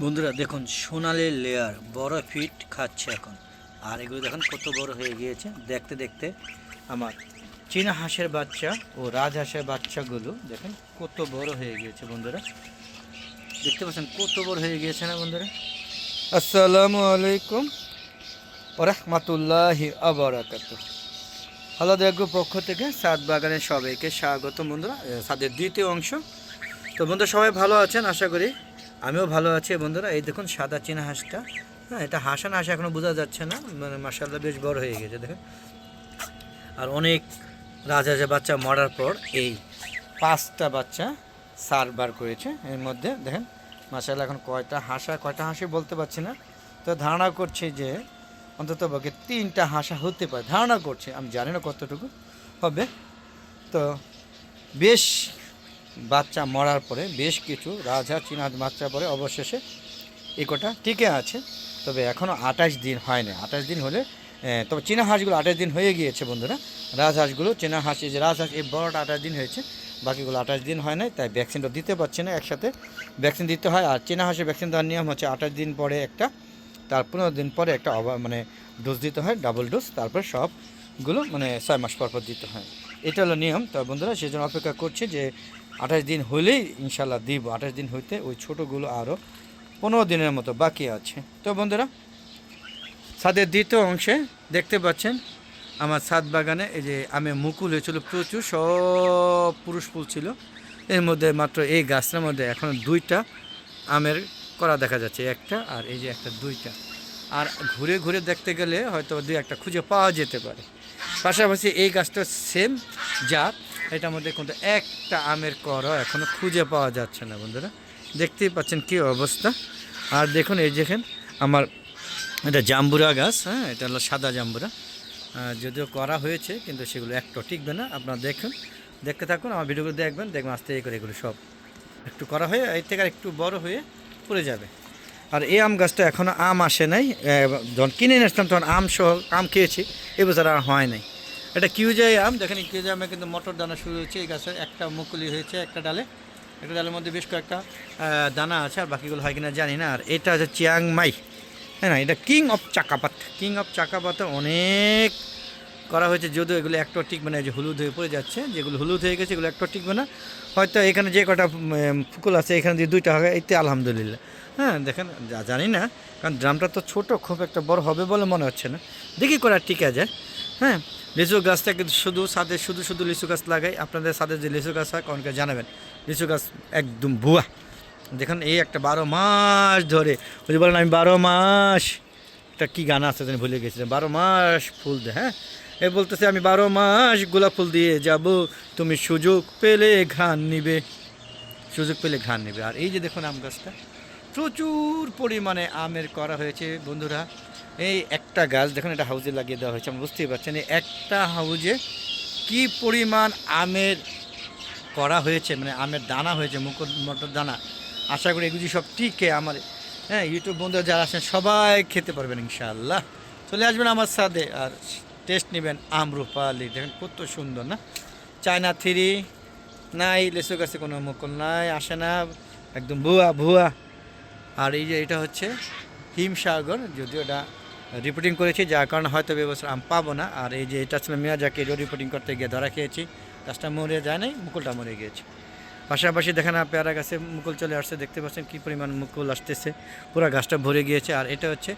বন্ধুরা দেখুন সোনালি লেয়ার বড় ফিট খাচ্ছে এখন। আর এগুলো দেখুন কত বড় হয়ে গিয়েছে দেখতে দেখতে। আমার চীনা হাঁসের বাচ্চা ও রাজহাঁসের বাচ্চাগুলো দেখেন কত বড় হয়ে গিয়েছে বন্ধুরা। দেখতে পাচ্ছেন কত বড় হয়ে গিয়েছে না বন্ধুরা। আসসালামু আলাইকুম ওয়া রাহমাতুল্লাহি ওয়া বারাকাতুহু। হ্যালো দেখো পক্ষ থেকে সাদ বাগানের সবাইকে স্বাগত বন্ধুরা। সাদের দ্বিতীয় অংশ। তো বন্ধুরা সবাই ভালো আছেন আশা করি, আমিও ভালো আছি বন্ধুরা। এই দেখুন সাদা চীনা হাঁসটা, হ্যাঁ এটা হাঁসা না হাঁস এখনও বোঝা যাচ্ছে না, মানে মাশাআল্লাহ বেশ বড় হয়ে গেছে দেখেন। আর অনেক রাজহাঁসের বাচ্চা মরার পর এই 5টা বাচ্চা সার বার করেছে। এর মধ্যে দেখেন মাশাআল্লাহ এখন কয়টা হাঁসি বলতে পারছি না, তো ধারণা করছি যে অন্তত পক্ষে 3টা হাঁসা হতে পারে, ধারণা করছি, আমি জানি না কতটুকু হবে। তো বেশ বাচ্চা মরার পরে বেশ কিছু রাজহাঁস চীনা বাচ্চা পরে অবশেষে এই কটা টিকে আছে। তবে এখনও 28 দিন হয়নি। 28 দিন হলে তবে চীনা হাঁসগুলো 28 দিন হয়ে গিয়েছে বন্ধুরা। রাজহাঁসগুলো চীনা হাঁস, এই যে রাজহাঁস এই বড়টা 28 দিন হয়েছে, বাকিগুলো 28 দিন হয় নাই, তাই ভ্যাকসিনটা দিতে পারছে না। একসাথে ভ্যাকসিন দিতে হয়। আর চীনা হাঁসের ভ্যাকসিন দেওয়ার নিয়ম হচ্ছে 28 দিন পরে একটা, তার 15 দিন পরে একটা মানে ডোজ দিতে হয়, ডাবল ডোজ। তারপর সবগুলো মানে 6 মাস পর দিতে হয়। এটা হলো নিয়ম। তো বন্ধুরা সেই জন্য অপেক্ষা করছি যে 28 দিন হলেই ইনশাল্লাহ দিব। 28 দিন হইতে ওই ছোটোগুলো আরও 15 দিনের মতো বাকি আছে। তো বন্ধুরা ছাদের দ্বিতীয় অংশে দেখতে পাচ্ছেন আমার ছাদ বাগানে এই যে আমের মুকুল হয়েছিল প্রচুর, সব পুরুষ ফুল ছিল। এর মধ্যে মাত্র এই গাছটার মধ্যে এখন 2টা আমের করা দেখা যাচ্ছে, একটা আর এই যে একটা, 2টা। আর ঘুরে ঘুরে দেখতে গেলে হয়তো 2-1টা খুঁজে পাওয়া যেতে পারে। পাশাপাশি এই গাছটা সেম জাত, এটার মধ্যে কিন্তু একটা আমের করা এখনও খুঁজে পাওয়া যাচ্ছে না বন্ধুরা। দেখতেই পাচ্ছেন কী অবস্থা। আর দেখুন এই দেখেন আমার এটা জাম্বুরা গাছ, হ্যাঁ এটা হলো সাদা জাম্বুরা। যদিও করা হয়েছে কিন্তু সেগুলো একটু টিকবে না। আপনারা দেখুন, দেখতে থাকুন, আমার ভিডিওগুলো দেখবেন আস্তে করে এগুলো সব একটু করা হয়ে এর থেকে আর একটু বড় হয়ে পড়ে যাবে। আর এই আম গাছটা এখনও আম আসে নাই। যখন কিনে নিয়ে আসতাম তখন আম খেয়েছি, এবছর আর হয় নাই। এটা কিউজাই আম, দেখেন কিউজাই আমে কিন্তু মটর দানা শুরু হয়েছে। এই গাছে একটা মুকুলি হয়েছে একটা ডালের মধ্যে বেশ কয়েকটা দানা আছে, আর বাকিগুলো হয় কিনা জানি না। আর এটা হচ্ছে চিয়াংমাই, হ্যাঁ না এটা কিং অফ চাকাপাত অনেক করা হয়েছে, যদিও এগুলো একটা টিকবে না। এই যে হলুদ হয়ে পড়ে যাচ্ছে, যেগুলো হলুদ হয়ে গেছে এগুলো একটা টিকবে না। হয়তো এখানে যে কটা ফুকুল আছে এখানে দিয়ে 2টা হবে, এতে আলহামদুলিল্লাহ। হ্যাঁ দেখেন জানি না, কারণ ড্রামটা তো ছোট, খুব একটা বড় হবে বলে মনে হচ্ছে না। দেখি করে টিকা যায়। হ্যাঁ লিচু গাছটা কিন্তু শুধু লিচু গাছ লাগাই। আপনাদের সাথে যে লিচু গাছ হয় অনেকে জানাবেন, লিচু গাছ একদম ভুয়া। দেখুন এই একটা 12 মাস ধরে, ওই বলেন আমি 12 মাস, এটা কী গান আছে তুমি ভুলে গেছিলাম, 12 মাস ফুল দে। হ্যাঁ এ বলতেছে আমি 12 মাস গোলাপ ফুল দিয়ে যাব, তুমি সুযোগ পেলে ঘ্রাণ নিবে। আর এই যে দেখুন আম গাছটা প্রচুর পরিমাণে আমের করা হয়েছে বন্ধুরা। এই একটা গাছ দেখুন, এটা হাউজে লাগিয়ে দেওয়া হয়েছে, আমি বুঝতেই পারছেন এই একটা হাউজে কি পরিমাণ আমের করা হয়েছে, মানে আমের দানা হয়েছে, মটর দানা। আশা করি এগুলি সব টিকে আমার ইউটিউব বন্ধুরা যারা আছেন সবাই খেতে পারবেন ইনশাআল্লাহ। চলে আসবেন আমার সাথে আর টেস্ট নেবেন আমরুপালি। দেখেন কত সুন্দর না, চায়না থ্রি নাই, লেচু গাছে কোনো মুকুল নাই, আসে না, একদম ভুয়া। আর এই যে এটা হচ্ছে হিমসাগর, যদিও এটা রিপোর্টিং করেছি যার কারণে হয়তো এবছর আম পাবো না। আর এই যে এটা ছিল মিয়াজাকি, রিপোর্টিং করতে গিয়ে ধরা খেয়েছি, গাছটা মরে যায় নাই, মুকুলটা মরে গিয়েছে। পাশাপাশি দেখেন পেয়ারা গাছে মুকুল চলে আসছে, দেখতে পাচ্ছেন কী পরিমাণ মুকুল আসতেছে, পুরো গাছটা ভরে গিয়েছে। আর এটা হচ্ছে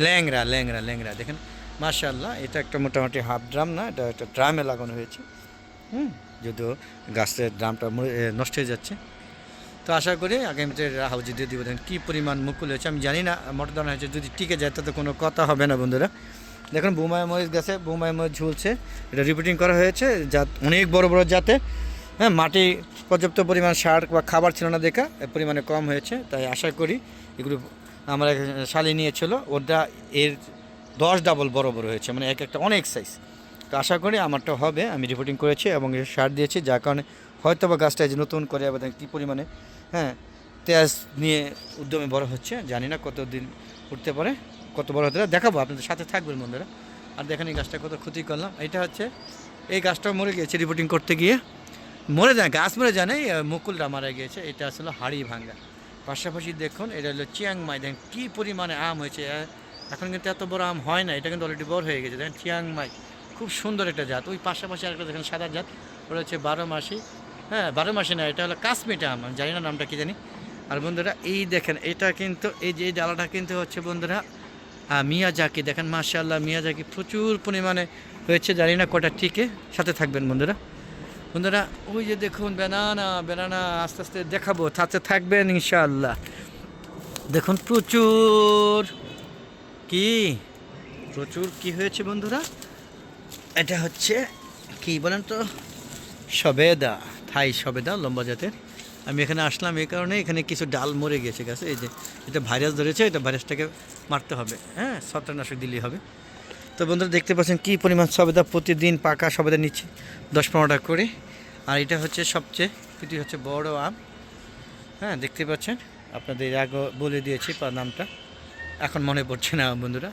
ল্যাংড়া দেখেন মাশাআল্লাহ। এটা একটা মোটামুটি হাফ ড্রাম না, এটা একটা ড্রামে লাগানো হয়েছে। যদিও গাছের ড্রামটা নষ্ট হয়ে যাচ্ছে। তো আশা করি আগামীতে হাউজে দিয়ে দিব। দেখেন কী পরিমাণ মুকুল হয়েছে, আমি জানি না মটর দানা হয়েছে, যদি টিকে যায় তাতে কোনো কথা হবে না বন্ধুরা। দেখুন বোম্বাই মরিচ গাছে বোম্বাই মরিচ ঝুলছে, এটা রিপোর্টিং করা হয়েছে জাত অনেক বড় জাতে। হ্যাঁ মাটি পর্যাপ্ত পরিমাণ সার বা খাবার ছিল না দেখা পরিমাণে কম হয়েছে, তাই আশা করি এগুলো আমার শালি নিয়েছিল, ওটা এর 10 ডাবল বড় হয়েছে, মানে একটা অনেক সাইজ। তো আশা করি আমারটা হবে, আমি রিপোর্টিং করেছি এবং সার দিয়েছি, যার কারণে হয়তো বা গাছটা যে নতুন করে আবার কী পরিমাণে তেজ নিয়ে উদ্যমে বড় হচ্ছে, জানি না কতদিন উঠতে পারে, কত বড় হতে দেখাবো, আপনাদের সাথে থাকবেন বন্ধুরা। আর দেখেন এই গাছটা কত ক্ষতি করলাম। এটা হচ্ছে এই গাছটাও মরে গিয়েছে রিপোর্টিং করতে গিয়ে, গাছ মরে যায় নাই, মুকুলটা মারা গিয়েছে। এটা আসলে হাড়ি ভাঙ্গা, পাশাপাশি দেখুন এটা হলো চিয়াংমাই, দেখেন কী পরিমাণে আম হয়েছে। এখন কিন্তু এত বড় আম হয় না, এটা কিন্তু অলরেডি বড় হয়ে গেছে। দেখেন চিয়াংমাই খুব সুন্দর একটা জাত। ওই পাশাপাশি আরেকটা দেখেন সাদা জাত, ওটা হচ্ছে 12 মাসি। হ্যাঁ 12 মাসি না, এটা হলো কাশ্মীটা আম, আমি জানি না নামটা কী জানি। আর বন্ধুরা এই দেখেন এটা কিন্তু এই যে এই ডালাটা কিন্তু হচ্ছে বন্ধুরা মিয়াজাকি। দেখেন মাশাআল্লাহ মিয়াজাকি প্রচুর পরিমাণে হয়েছে, জানি না কটা টিকে। সাথে থাকবেন বন্ধুরা। বন্ধুরা ওই যে দেখুন বেনানা আস্তে আস্তে দেখাবো, সাথে থাকবেন ইনশাআল্লাহ। দেখুন প্রচুর কি কি হয়েছে বন্ধুরা। এটা হচ্ছে কি বলেন তো, সবেদা, থাই সবেদা, লম্বা জাতের। আমি এখানে আসলাম এই কারণে, এখানে কিছু ডাল মরে গেছে গাছে। এই যে এটা ভাইরাস ধরেছে, এটা ভাইরাসটাকে মারতে হবে, হ্যাঁ ছত্রাকনাশক দিলেই হবে। তো বন্ধুরা দেখতে পাচ্ছেন কী পরিমাণ সবেদা, প্রতিদিন পাকা সবেদা নিচ্ছে 10-15টা করে। আর এটা হচ্ছে সবচেয়ে পৃথিবীর হচ্ছে বড় আম। হ্যাঁ দেখতে পাচ্ছেন, আপনাদের আগে বলে দিয়েছি নামটা, এখন মনে পড়ছে না বন্ধুরা।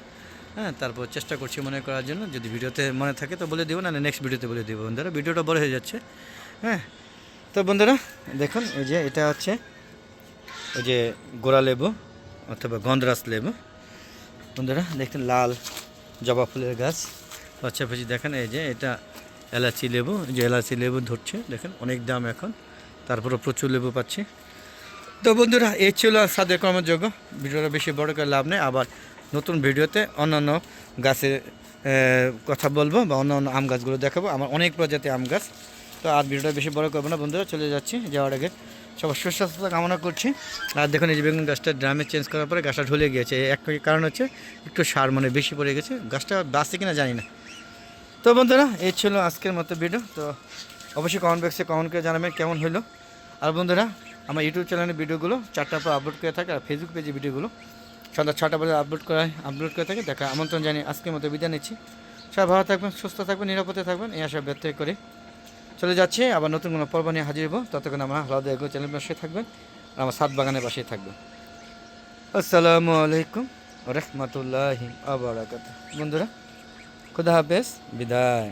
হ্যাঁ তারপর চেষ্টা করছি মনে করার জন্য, যদি ভিডিওতে মনে থাকে তো বলে দেবো, না নেক্সট ভিডিওতে বলে দেবো বন্ধুরা, ভিডিওটা বড় হয়ে যাচ্ছে। হ্যাঁ তো বন্ধুরা দেখুন এই যে এটা হচ্ছে ওই যে গোড়া লেবু অথবা গন্ধরাজ লেবু। বন্ধুরা দেখেন লাল জবা ফুলের গাছ। পাশাপাশি দেখেন এই যে এটা এলাচি লেবু, যে এলাচি লেবু ধরছে, দেখেন অনেক দাম এখন, তারপরে প্রচুর লেবু পাচ্ছি। তো বন্ধুরা এই ছিল সাদের কর্মযোগ্য। ভিডিওটা বেশি বড় করে লাভ নেই, আবার নতুন ভিডিওতে অন্যান্য গাছের কথা বলবো বা অন্য আম গাছগুলো দেখাবো। আমার অনেক প্রজাতি আম গাছ। তো আর ভিডিওটা বেশি বড় করবো না বন্ধুরা, চলে যাচ্ছি। যাওয়ার আগে সবার সুস্বাস্থ্য কামনা করছি। আর দেখুন এই যে বেগুন গাছটা ড্রামে চেঞ্জ করার পরে গাছটা ঢলে গিয়েছে, এক কারণ হচ্ছে একটু সার মানে বেশি পড়ে গেছে, গাছটা বাঁচছে কিনা জানি না। তো বন্ধুরা এই ছিল আজকের মতো ভিডিও। তো অবশ্যই কমেন্ট বক্সে কমেন্ট করে জানাবেন কেমন হলো। আর বন্ধুরা আমার ইউটিউব চ্যানেলের ভিডিওগুলো 4টার পর আপলোড করে থাকে, আর ফেসবুক পেজে ভিডিওগুলো সন্ধ্যা 6টা বাজে আপলোড করে থাকে। দেখা আমন্ত্রণ জানিয়ে আজকের মতো বিদায় নিচ্ছি। সবাই ভালো থাকবেন, সুস্থ থাকবেন, নিরাপদে থাকবেন, এই আশা ব্যর্থ করে চলে যাচ্ছে। আবার নতুন কোনো পর্ব নিয়ে হাজির হবো, ততক্ষণ আমার আলাদা এগো চ্যানেলের পাশে থাকবেন আর আমার সাত বাগানের পাশেই থাকবেন। আসসালামু আলাইকুম রহমতুল্লাহি ওয়া বারাকাতুহু। বন্ধুরা খুদা হাফেজ, বিদায়।